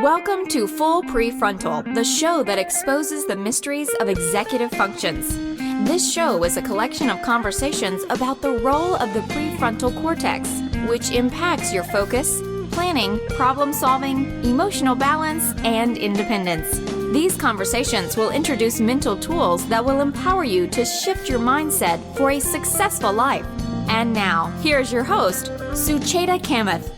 Welcome to Full Prefrontal, the show that exposes the mysteries of executive functions. This show is a collection of conversations about the role of the prefrontal cortex, which impacts your focus, planning, problem-solving, emotional balance, and independence. These conversations will introduce mental tools that will empower you to shift your mindset for a successful life. And now, here's your host, Sucheta Kamath.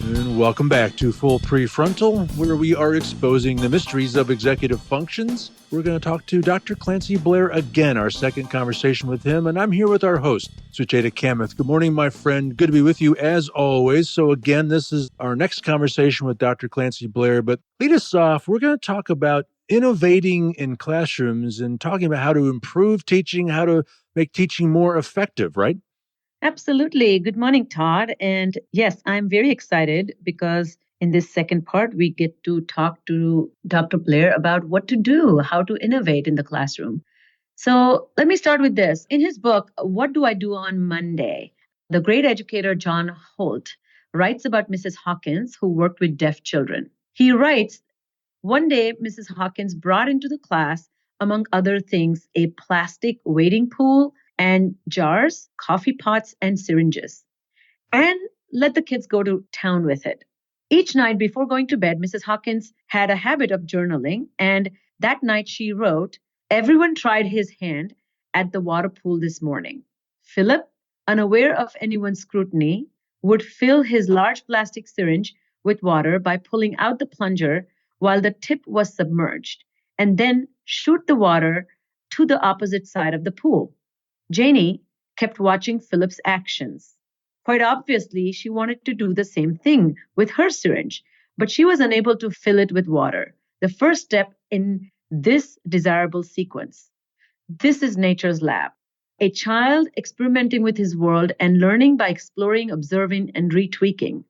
And welcome back to Full Prefrontal, where we are exposing the mysteries of executive functions. We're going to talk to Dr. Clancy Blair again, our second conversation with him, and I'm here with our host, Sucheta Kamath. Good morning, my friend. Good to be with you as always. So again, this is our next conversation with Dr. Clancy Blair, but lead us off. We're going to talk about innovating in classrooms and talking about how to improve teaching, how to make teaching more effective, right? Absolutely. Good morning, Todd. And yes, I'm very excited because in this second part, we get to talk to Dr. Blair about what to do, how to innovate in the classroom. So let me start with this. In his book, What Do I Do on Monday? The great educator John Holt writes about Mrs. Hawkins, who worked with deaf children. He writes, one day, Mrs. Hawkins brought into the class, among other things, a plastic wading pool and jars, coffee pots, and syringes, and let the kids go to town with it. Each night before going to bed, Mrs. Hawkins had a habit of journaling, and that night she wrote, "Everyone tried his hand at the water pool this morning. Philip, unaware of anyone's scrutiny, would fill his large plastic syringe with water by pulling out the plunger while the tip was submerged, and then shoot the water to the opposite side of the pool. Janie kept watching Philip's actions. Quite obviously, she wanted to do the same thing with her syringe, but she was unable to fill it with water, the first step in this desirable sequence. This is nature's lab. A child experimenting with his world and learning by exploring, observing, and retweaking.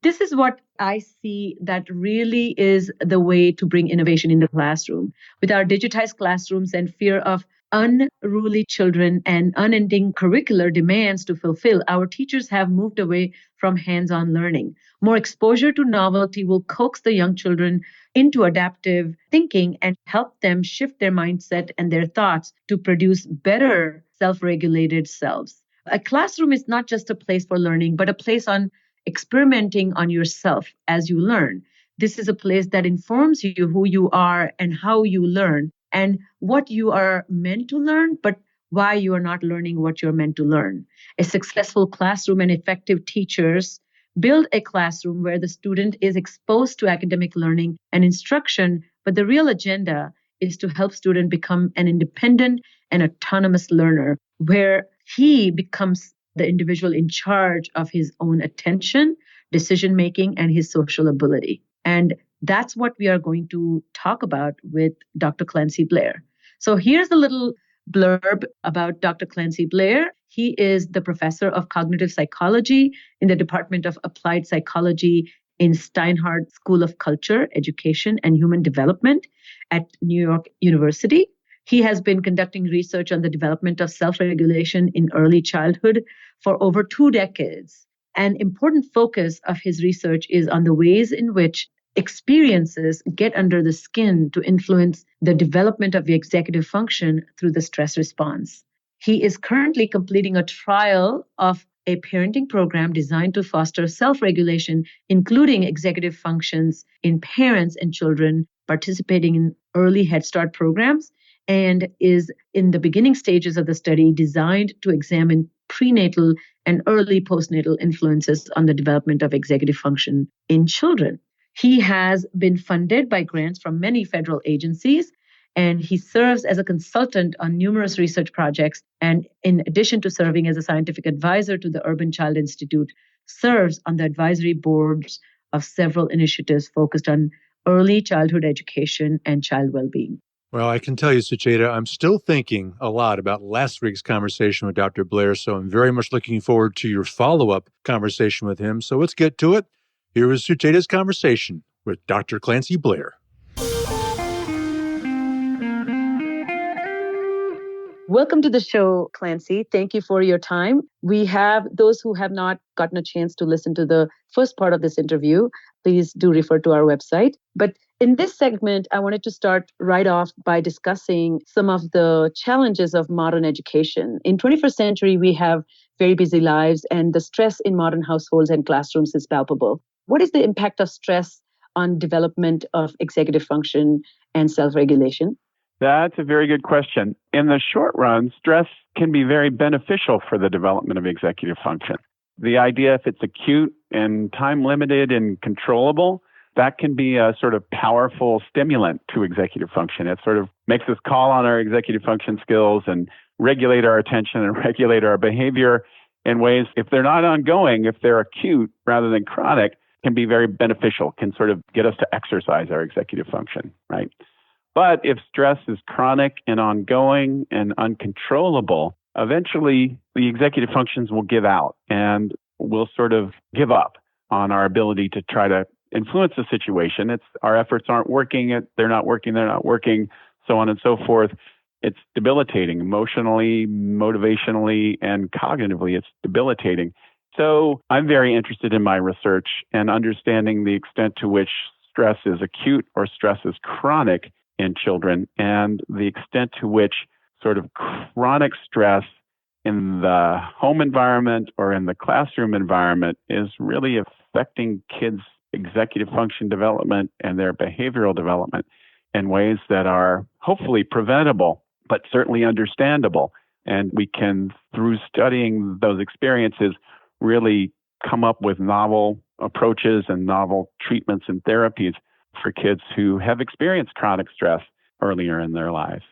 This is what I see that really is the way to bring innovation in the classroom. With our digitized classrooms and fear of unruly children and unending curricular demands to fulfill, our teachers have moved away from hands-on learning. More exposure to novelty will coax the young children into adaptive thinking and help them shift their mindset and their thoughts to produce better self-regulated selves. A classroom is not just a place for learning, but a place on experimenting on yourself as you learn. This is a place that informs you who you are and how you learn and what you are meant to learn, but why you are not learning what you're meant to learn. A successful classroom and effective teachers build a classroom where the student is exposed to academic learning and instruction, but the real agenda is to help student become an independent and autonomous learner, where he becomes the individual in charge of his own attention, decision-making, and his social ability. And that's what we are going to talk about with Dr. Clancy Blair. So here's a little blurb about Dr. Clancy Blair. He is the professor of cognitive psychology in the Department of Applied Psychology in Steinhardt School of Culture, Education, and Human Development at New York University. He has been conducting research on the development of self-regulation in early childhood for over 2 decades. An important focus of his research is on the ways in which experiences get under the skin to influence the development of the executive function through the stress response. He is currently completing a trial of a parenting program designed to foster self-regulation, including executive functions in parents and children participating in early Head Start programs, and is in the beginning stages of the study designed to examine prenatal and early postnatal influences on the development of executive function in children. He has been funded by grants from many federal agencies, and he serves as a consultant on numerous research projects. And in addition to serving as a scientific advisor to the Urban Child Institute, serves on the advisory boards of several initiatives focused on early childhood education and child well-being. Well, I can tell you, Sucheta, I'm still thinking a lot about last week's conversation with Dr. Blair, so I'm very much looking forward to your follow-up conversation with him. So let's get to it. Here is Sucheta's conversation with Dr. Clancy Blair. Welcome to the show, Clancy. Thank you for your time. We have those who have not gotten a chance to listen to the first part of this interview. Please do refer to our website. But in this segment, I wanted to start right off by discussing some of the challenges of modern education. In 21st century, we have very busy lives, and the stress in modern households and classrooms is palpable. What is the impact of stress on development of executive function and self-regulation? That's a very good question. In the short run, stress can be very beneficial for the development of executive function. The idea, if it's acute and time limited and controllable, that can be a sort of powerful stimulant to executive function. It sort of makes us call on our executive function skills and regulate our attention and regulate our behavior in ways, if they're not ongoing, if they're acute rather than chronic, can be very beneficial, can sort of get us to exercise our executive function, right? But if stress is chronic and ongoing and uncontrollable, eventually the executive functions will give out and we'll sort of give up on our ability to try to influence the situation. Our efforts aren't working, they're not working, so on and so forth. It's debilitating emotionally, motivationally, and cognitively. It's debilitating. So I'm very interested in my research and understanding the extent to which stress is acute or stress is chronic in children, and the extent to which sort of chronic stress in the home environment or in the classroom environment is really affecting kids' executive function development and their behavioral development in ways that are hopefully preventable, but certainly understandable. And we can, through studying those experiences, really come up with novel approaches and novel treatments and therapies for kids who have experienced chronic stress earlier in their lives.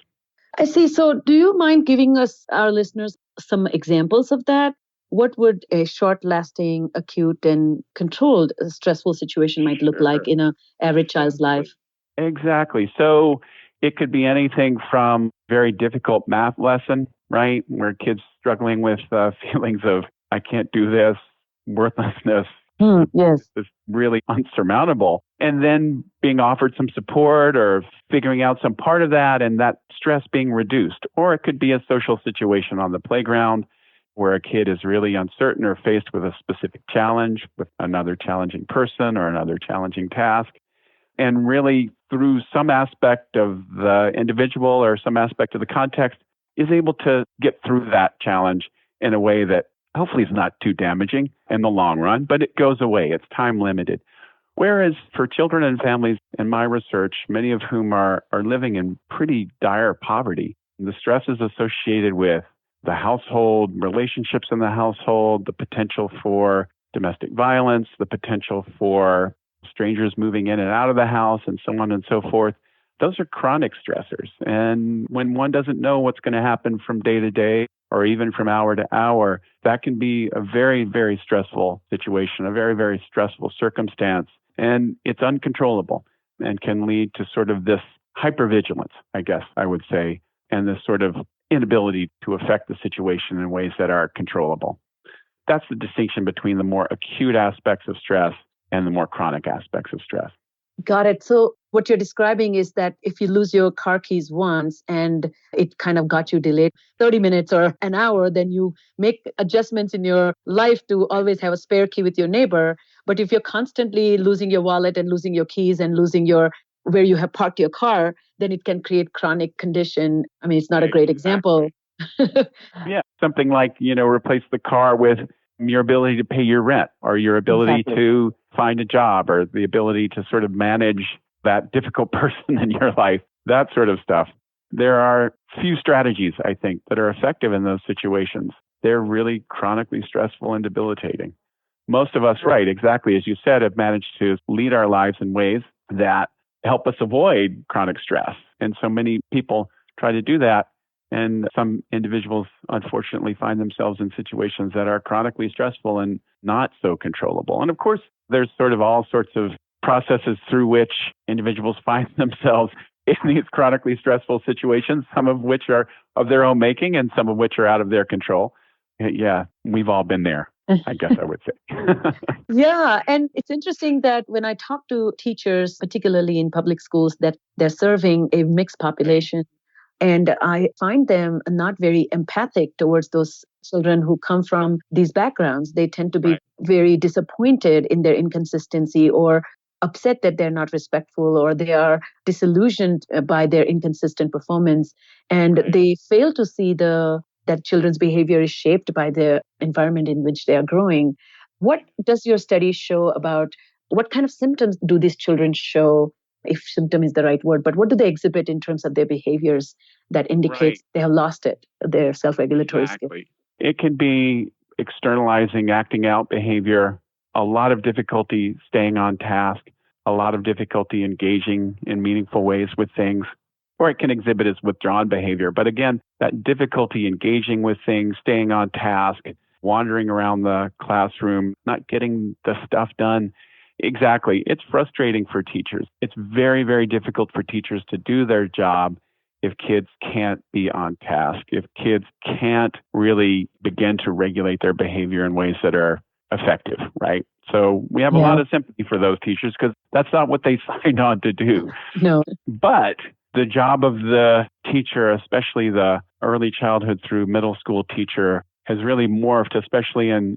I see. So do you mind giving us, our listeners, some examples of that? What would a short-lasting, acute, and controlled stressful situation might look like in an average child's life? Exactly. So it could be anything from very difficult math lesson, right, where kids struggling with feelings of, I can't do this, worthlessness, Yes. It's really unsurmountable. And then being offered some support or figuring out some part of that and that stress being reduced. Or it could be a social situation on the playground where a kid is really uncertain or faced with a specific challenge with another challenging person or another challenging task. And really through some aspect of the individual or some aspect of the context is able to get through that challenge in a way that hopefully it's not too damaging in the long run, but it goes away. It's time limited. Whereas for children and families in my research, many of whom are living in pretty dire poverty, the stresses associated with the household, relationships in the household, the potential for domestic violence, the potential for strangers moving in and out of the house, and so on and so forth, those are chronic stressors. And when one doesn't know what's going to happen from day to day, or even from hour to hour, that can be a very, very stressful situation, a very, very stressful circumstance. And it's uncontrollable and can lead to sort of this hypervigilance, I guess I would say, and this sort of inability to affect the situation in ways that are controllable. That's the distinction between the more acute aspects of stress and the more chronic aspects of stress. Got it. So what you're describing is that if you lose your car keys once and it kind of got you delayed 30 minutes or an hour, then you make adjustments in your life to always have a spare key with your neighbor. But if you're constantly losing your wallet and losing your keys and losing your where you have parked your car, then it can create chronic condition. I mean, it's not a great example. Yeah, something like, replace the car with your ability to pay your rent or your ability to find a job or the ability to sort of manage that difficult person in your life, that sort of stuff. There are few strategies, I think, that are effective in those situations. They're really chronically stressful and debilitating. Most of us, right, exactly as you said, have managed to lead our lives in ways that help us avoid chronic stress. And so many people try to do that. And some individuals, unfortunately, find themselves in situations that are chronically stressful and not so controllable. And of course, there's sort of all sorts of processes through which individuals find themselves in these chronically stressful situations, some of which are of their own making and some of which are out of their control. Yeah, we've all been there, I guess I would say. Yeah. And it's interesting that when I talk to teachers, particularly in public schools, that they're serving a mixed population, And I find them not very empathic towards those children who come from these backgrounds. They tend to be very disappointed in their inconsistency or upset that they're not respectful, or they are disillusioned by their inconsistent performance. And they fail to see that children's behavior is shaped by the environment in which they are growing. What does your study show about what kind of symptoms do these children show, if symptom is the right word, but what do they exhibit in terms of their behaviors that indicates they have lost their self-regulatory skill? It can be externalizing, acting out behavior, a lot of difficulty staying on task, a lot of difficulty engaging in meaningful ways with things, or it can exhibit as withdrawn behavior. But again, that difficulty engaging with things, staying on task, wandering around the classroom, not getting the stuff done. Exactly. It's frustrating for teachers. It's very, very difficult for teachers to do their job if kids can't be on task, if kids can't really begin to regulate their behavior in ways that are effective, right? So we have a lot of sympathy for those teachers because that's not what they signed on to do. No. But the job of the teacher, especially the early childhood through middle school teacher, has really morphed, especially in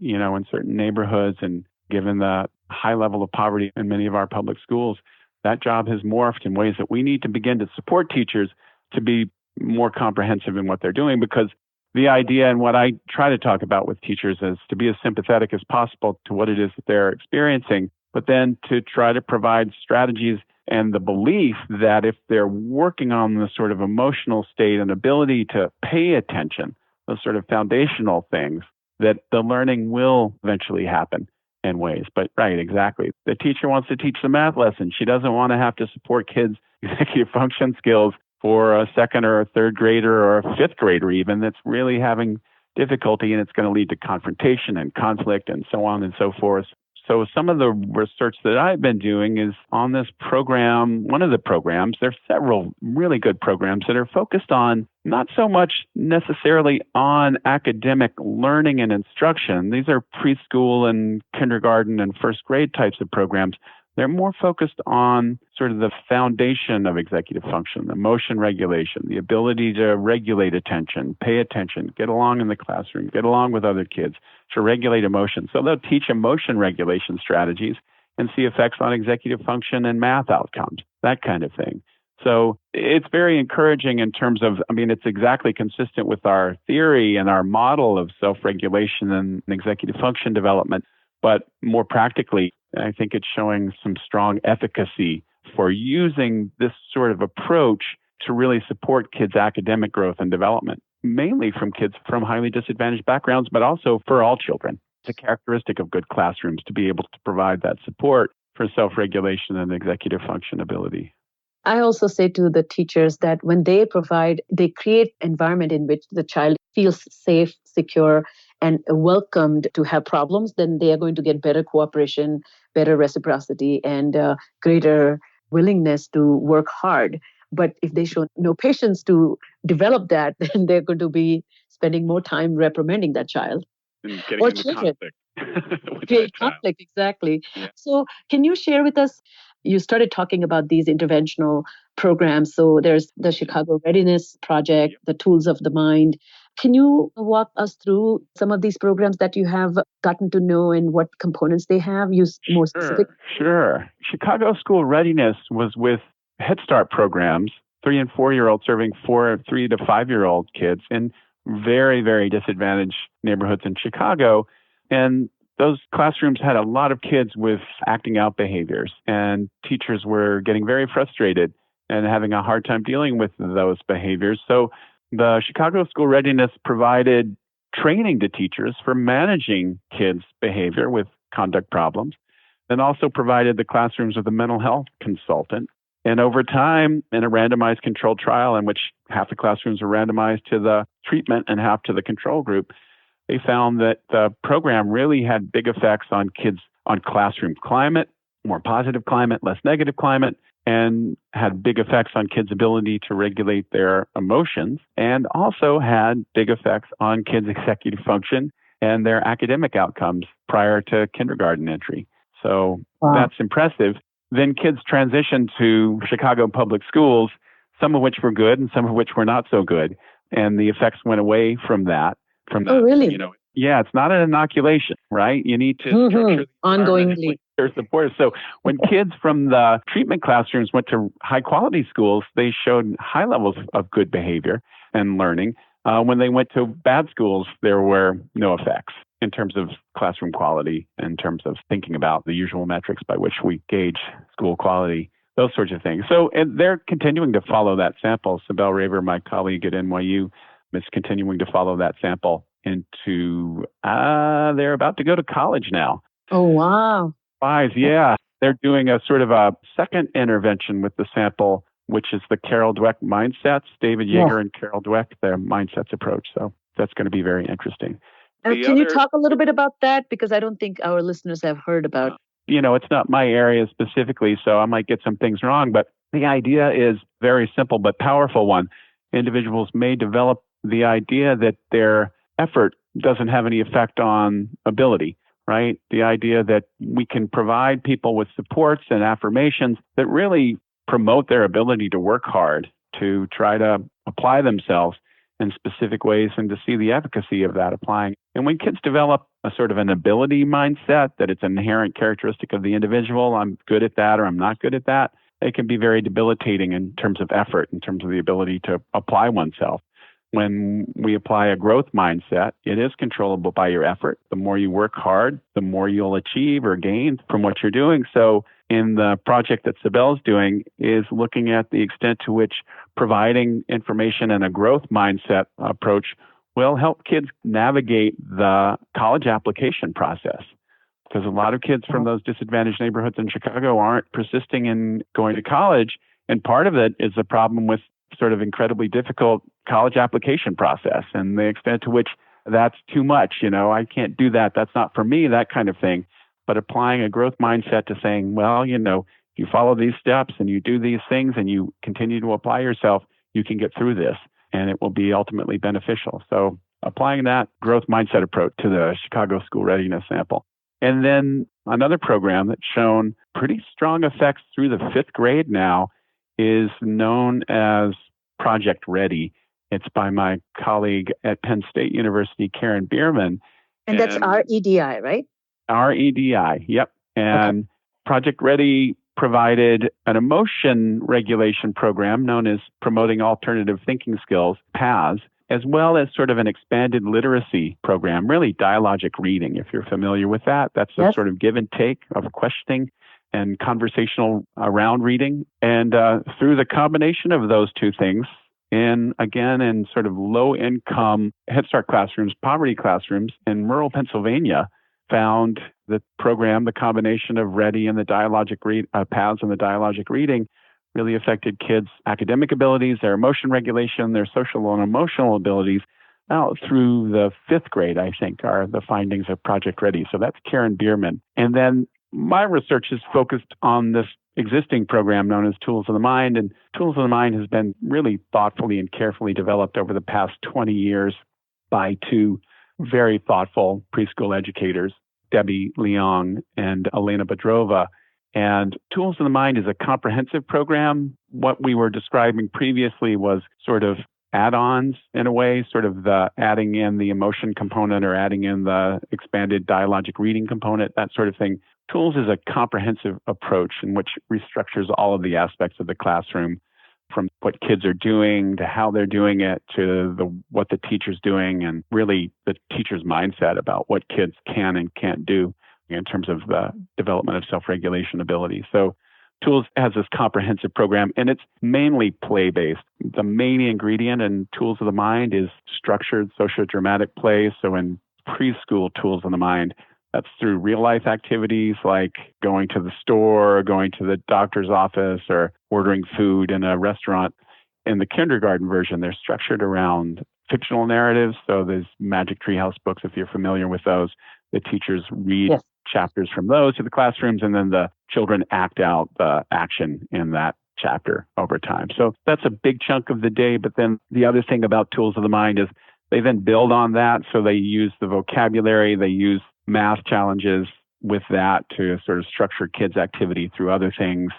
certain neighborhoods, and given the high level of poverty in many of our public schools, that job has morphed in ways that we need to begin to support teachers to be more comprehensive in what they're doing. Because the idea, and what I try to talk about with teachers, is to be as sympathetic as possible to what it is that they're experiencing, but then to try to provide strategies and the belief that if they're working on the sort of emotional state and ability to pay attention, those sort of foundational things, that the learning will eventually happen in ways. But exactly. The teacher wants to teach the math lesson. She doesn't want to have to support kids' executive function skills for a second or a third grader or a fifth grader even that's really having difficulty, and it's going to lead to confrontation and conflict and so on and so forth. So some of the research that I've been doing is on this program, one of the programs. There's several really good programs that are focused on not so much necessarily on academic learning and instruction. These are preschool and kindergarten and first grade types of programs. They're more focused on sort of the foundation of executive function, emotion regulation, the ability to regulate attention, pay attention, get along in the classroom, get along with other kids, to regulate emotion. So they'll teach emotion regulation strategies and see effects on executive function and math outcomes, that kind of thing. So it's very encouraging in terms of, it's exactly consistent with our theory and our model of self-regulation and executive function development. But more practically, I think it's showing some strong efficacy for using this sort of approach to really support kids' academic growth and development, mainly from kids from highly disadvantaged backgrounds, but also for all children. It's a characteristic of good classrooms to be able to provide that support for self-regulation and executive function ability. I also say to the teachers that when they create environment in which the child feels safe, secure, and welcomed to have problems, then they are going to get better cooperation, better reciprocity, and greater willingness to work hard. But if they show no patience to develop that, then they're going to be spending more time reprimanding that child. And getting into conflict. Create conflict, exactly. Yeah. So can you share with us, you started talking about these interventional programs. So there's the Chicago Readiness Project, the Tools of the Mind. Can you walk us through some of these programs that you have gotten to know and what components they have? More specific? Sure. Chicago School Readiness was with Head Start programs, 3 and 4-year-olds serving 3 to 5-year-old kids in very, very disadvantaged neighborhoods in Chicago. And those classrooms had a lot of kids with acting out behaviors, and teachers were getting very frustrated and having a hard time dealing with those behaviors. So the Chicago School Readiness provided training to teachers for managing kids' behavior with conduct problems, and also provided the classrooms with a mental health consultant. And over time, in a randomized controlled trial in which half the classrooms were randomized to the treatment and half to the control group, they found that the program really had big effects on kids, on classroom climate, more positive climate, less negative climate, and had big effects on kids' ability to regulate their emotions, and also had big effects on kids' executive function and their academic outcomes prior to kindergarten entry. So That's impressive. Then kids transitioned to Chicago public schools, some of which were good and some of which were not so good. And the effects went away from that. Oh, really? Yeah, it's not an inoculation, right? You need to structure ongoingly their support. So when kids from the treatment classrooms went to high quality schools, they showed high levels of good behavior and learning. When they went to bad schools, there were no effects in terms of classroom quality, in terms of thinking about the usual metrics by which we gauge school quality, those sorts of things. So and they're continuing to follow that sample. Sibel Raver, my colleague at NYU, is continuing to follow that sample into, they're about to go to college now. Oh, wow. Yeah. They're doing a sort of a second intervention with the sample, which is the Carol Dweck mindsets, David Yeager and Carol Dweck, their mindsets approach. So that's going to be very interesting. Can you talk a little bit about that? Because I don't think our listeners have heard about. It's not my area specifically, so I might get some things wrong, but the idea is very simple but powerful one. Individuals may develop the idea that their effort doesn't have any effect on ability, right? The idea that we can provide people with supports and affirmations that really promote their ability to work hard, to try to apply themselves in specific ways and to see the efficacy of that applying. And when kids develop a sort of an ability mindset, that it's an inherent characteristic of the individual, I'm good at that or I'm not good at that, it can be very debilitating in terms of effort, in terms of the ability to apply oneself. When we apply a growth mindset, it is controllable by your effort. The more you work hard, the more you'll achieve or gain from what you're doing. So in the project that Sibel's doing is looking at the extent to which providing information and a growth mindset approach will help kids navigate the college application process. Because a lot of kids from those disadvantaged neighborhoods in Chicago aren't persisting in going to college. And part of it is a problem with sort of incredibly difficult college application process and the extent to which that's too much. I can't do that. That's not for me, that kind of thing. But applying a growth mindset to saying, well, you follow these steps and you do these things and you continue to apply yourself, you can get through this and it will be ultimately beneficial. So applying that growth mindset approach to the Chicago School Readiness Sample. And then another program that's shown pretty strong effects through the 5th grade now is known as Project Ready. It's by my colleague at Penn State University, Karen Bierman. And that's REDI, right? REDI, yep. And Project Ready provided an emotion regulation program known as Promoting Alternative Thinking Skills, PAS, as well as sort of an expanded literacy program, really dialogic reading, if you're familiar with that. That's a sort of give and take of questioning and conversational around reading. And through the combination of those two things, in sort of low-income Head Start classrooms, poverty classrooms in rural Pennsylvania, found the program, the combination of Ready and the dialogic PAS and the dialogic reading really affected kids' academic abilities, their emotion regulation, their social and emotional abilities. Now, through the 5th grade, I think, are the findings of Project Ready. So that's Karen Bierman. And then my research is focused on this existing program known as Tools of the Mind. And Tools of the Mind has been really thoughtfully and carefully developed over the past 20 years by two very thoughtful preschool educators, Debbie Leong and Elena Bedrova. And Tools of the Mind is a comprehensive program. What we were describing previously was sort of add-ons in a way, sort of the adding in the emotion component or adding in the expanded dialogic reading component, that sort of thing. Tools is a comprehensive approach in which restructures all of the aspects of the classroom, from what kids are doing to how they're doing it to what the teacher's doing, and really the teacher's mindset about what kids can and can't do in terms of the development of self-regulation ability. So Tools has this comprehensive program, and it's mainly play-based. The main ingredient in Tools of the Mind is structured sociodramatic play. So in preschool Tools of the Mind, that's through real-life activities like going to the store, going to the doctor's office, or ordering food in a restaurant. In the kindergarten version, they're structured around fictional narratives. So there's Magic Treehouse books, if you're familiar with those. The teachers read chapters from those to the classrooms, and then the children act out the action in that chapter over time. So that's a big chunk of the day. But then the other thing about Tools of the Mind is they then build on that. So they use the vocabulary, they use math challenges with that to sort of structure kids' activity through other things.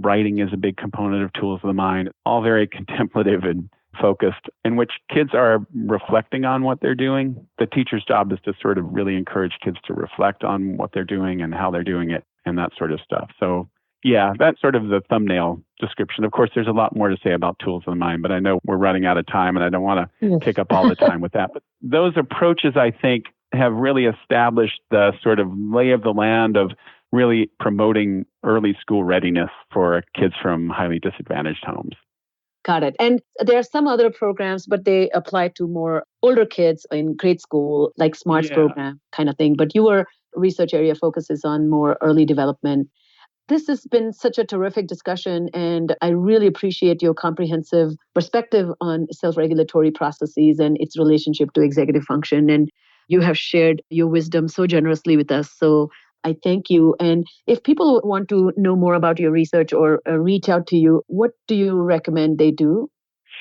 Writing is a big component of tools of the mind, all very contemplative and focused, in which kids are reflecting on what they're doing. The teacher's job is to sort of really encourage kids to reflect on what they're doing and how they're doing it and that sort of stuff. So yeah, that's sort of the thumbnail description. Of course, there's a lot more to say about tools of the mind, but I know we're running out of time and I don't want to take up all the time with that. But those approaches, I think, have really established the sort of lay of the land of really promoting early school readiness for kids from highly disadvantaged homes. Got it. And there are some other programs, but they apply to more older kids in grade school, like SMARTS program kind of thing. But your research area focuses on more early development. This has been such a terrific discussion, and I really appreciate your comprehensive perspective on self-regulatory processes and its relationship to executive function. And you have shared your wisdom so generously with us. So I thank you. And if people want to know more about your research or reach out to you, what do you recommend they do?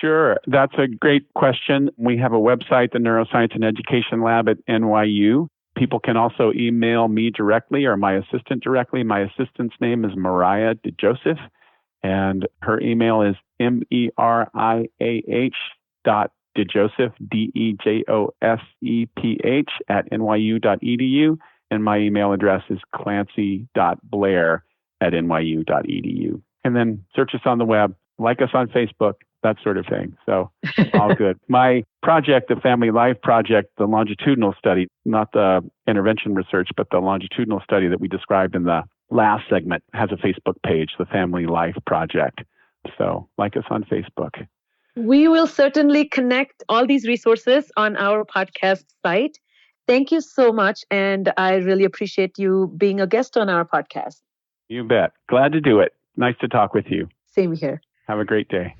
Sure. That's a great question. We have a website, the Neuroscience and Education Lab at NYU. People can also email me directly or my assistant directly. My assistant's name is Mariah DeJoseph, and her email is meriah.DeJoseph, DEJOSEPH @nyu.edu. And my email address is clancy.blair@nyu.edu. And then search us on the web, like us on Facebook, that sort of thing. So all good. My project, the Family Life Project, the longitudinal study, not the intervention research, but the longitudinal study that we described in the last segment, has a Facebook page, the Family Life Project. So like us on Facebook. We will certainly connect all these resources on our podcast site. Thank you so much. And I really appreciate you being a guest on our podcast. You bet. Glad to do it. Nice to talk with you. Same here. Have a great day.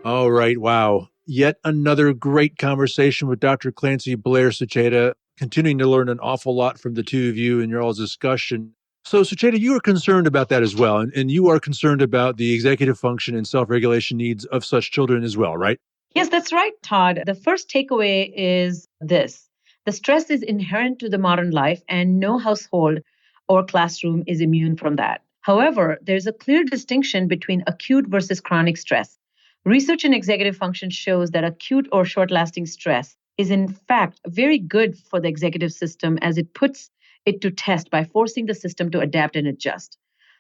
All right. Wow. Yet another great conversation with Dr. Clancy Blair Sucheta, continuing to learn an awful lot from the two of you in your all's discussion. So, Sucheta, you are concerned about that as well. And you are concerned about the executive function and self-regulation needs of such children as well, right? Yes, that's right, Todd. The first takeaway is this. The stress is inherent to the modern life, and no household or classroom is immune from that. However, there's a clear distinction between acute versus chronic stress. Research in executive function shows that acute or short-lasting stress is in fact very good for the executive system, as it puts it to test by forcing the system to adapt and adjust.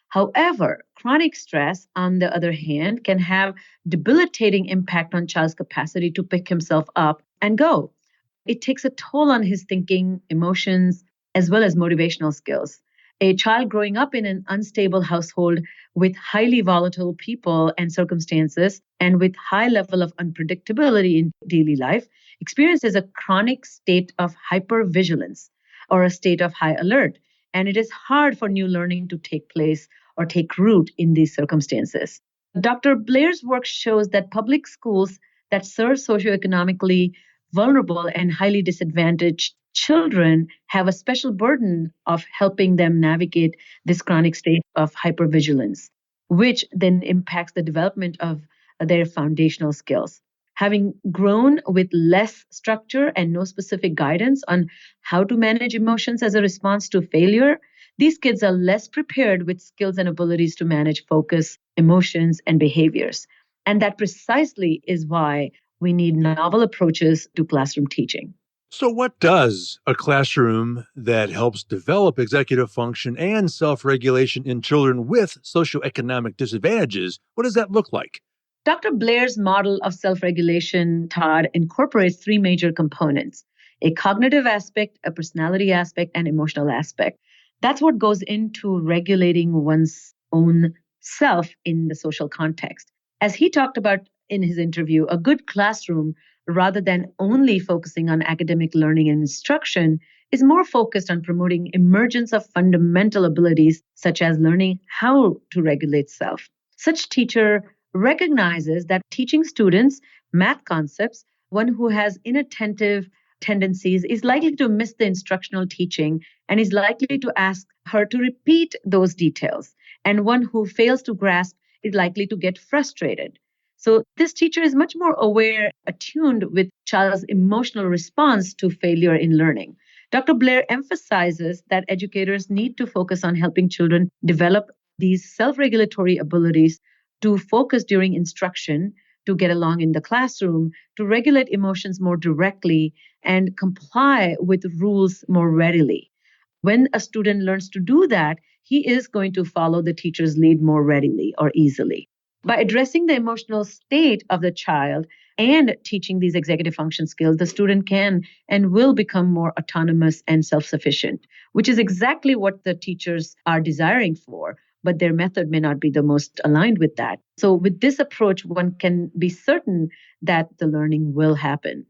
However, chronic stress, on the other hand, can have debilitating impact on child's capacity to pick himself up and go. It takes a toll on his thinking, emotions, as well as motivational skills. A child growing up in an unstable household with highly volatile people and circumstances and with high level of unpredictability in daily life experiences a chronic state of hypervigilance or a state of high alert. And it is hard for new learning to take place or take root in these circumstances. Dr. Blair's work shows that public schools that serve socioeconomically vulnerable and highly disadvantaged children have a special burden of helping them navigate this chronic state of hypervigilance, which then impacts the development of their foundational skills. Having grown with less structure and no specific guidance on how to manage emotions as a response to failure, these kids are less prepared with skills and abilities to manage focus, emotions, and behaviors. And that precisely is why we need novel approaches to classroom teaching. So what does a classroom that helps develop executive function and self-regulation in children with socioeconomic disadvantages, what does that look like? Dr. Blair's model of self-regulation, Todd, incorporates three major components: a cognitive aspect, a personality aspect, and emotional aspect. That's what goes into regulating one's own self in the social context. As he talked about in his interview, a good classroom, rather than only focusing on academic learning and instruction, is more focused on promoting emergence of fundamental abilities, such as learning how to regulate self. Such teacher recognizes that teaching students math concepts, one who has inattentive tendencies is likely to miss the instructional teaching and is likely to ask her to repeat those details. And one who fails to grasp is likely to get frustrated. So this teacher is much more aware, attuned with child's emotional response to failure in learning. Dr. Blair emphasizes that educators need to focus on helping children develop these self-regulatory abilities to focus during instruction, to get along in the classroom, to regulate emotions more directly, and comply with rules more readily. When a student learns to do that, he is going to follow the teacher's lead more readily or easily. By addressing the emotional state of the child and teaching these executive function skills, the student can and will become more autonomous and self-sufficient, which is exactly what the teachers are desiring for, but their method may not be the most aligned with that. So with this approach, one can be certain that the learning will happen.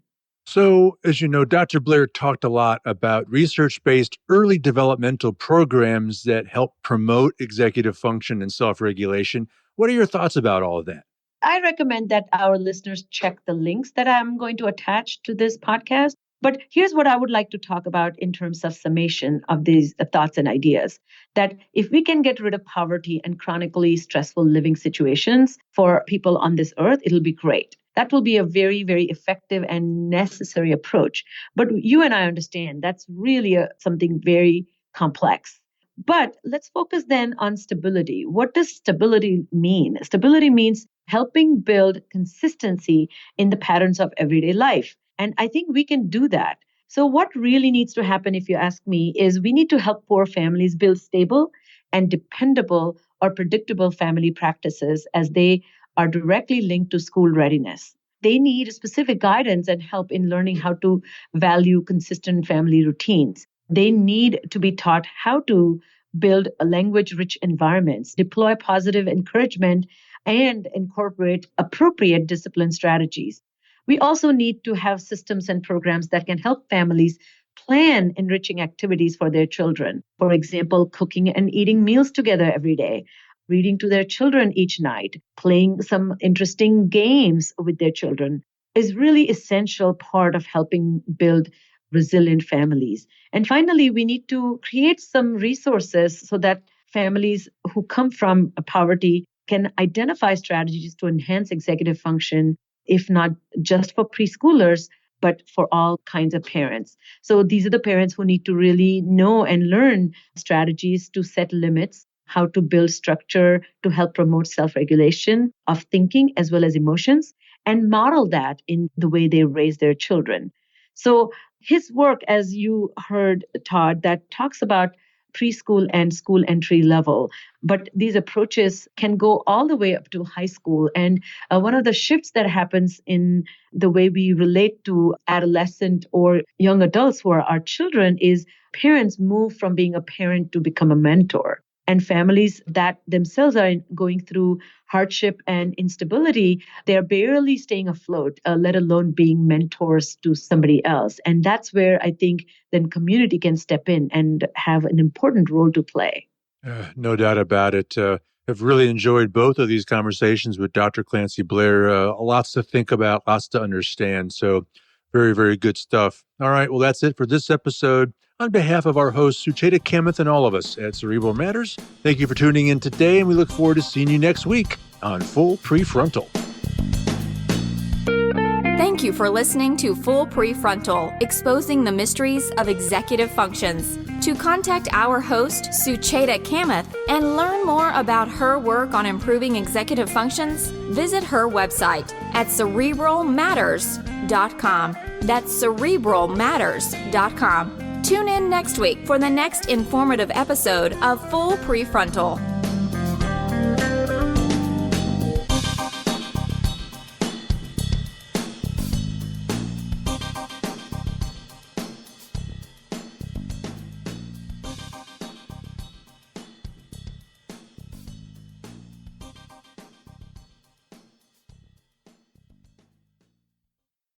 So, as you know, Dr. Blair talked a lot about research-based early developmental programs that help promote executive function and self-regulation. What are your thoughts about all of that? I recommend that our listeners check the links that I'm going to attach to this podcast. But here's what I would like to talk about in terms of summation of these thoughts and ideas. That if we can get rid of poverty and chronically stressful living situations for people on this earth, it'll be great. That will be a very, very effective and necessary approach. But you and I understand that's really something very complex. But let's focus then on stability. What does stability mean? Stability means helping build consistency in the patterns of everyday life. And I think we can do that. So what really needs to happen, if you ask me, is we need to help poor families build stable and dependable or predictable family practices as they are directly linked to school readiness. They need specific guidance and help in learning how to value consistent family routines. They need to be taught how to build language-rich environments, deploy positive encouragement, and incorporate appropriate discipline strategies. We also need to have systems and programs that can help families plan enriching activities for their children. For example, cooking and eating meals together every day, reading to their children each night, playing some interesting games with their children is really essential part of helping build resilient families. And finally, we need to create some resources so that families who come from poverty can identify strategies to enhance executive function, if not just for preschoolers, but for all kinds of parents. So these are the parents who need to really know and learn strategies to set limits, how to build structure to help promote self-regulation of thinking as well as emotions, and model that in the way they raise their children. So his work, as you heard, Todd, that talks about preschool and school entry level, but these approaches can go all the way up to high school. And one of the shifts that happens in the way we relate to adolescent or young adults who are our children is parents move from being a parent to become a mentor. And families that themselves are going through hardship and instability, they're barely staying afloat, let alone being mentors to somebody else. And that's where I think then community can step in and have an important role to play. No doubt about it. I've really enjoyed both of these conversations with Dr. Clancy Blair. Lots to think about, lots to understand. So very, very good stuff. All right. Well, that's it for this episode. On behalf of our host, Sucheta Kamath, and all of us at Cerebral Matters, thank you for tuning in today, and we look forward to seeing you next week on Full Prefrontal. Thank you for listening to Full Prefrontal, exposing the mysteries of executive functions. To contact our host, Sucheta Kamath, and learn more about her work on improving executive functions, visit her website at cerebralmatters.com. That's cerebralmatters.com. Tune in next week for the next informative episode of Full Prefrontal.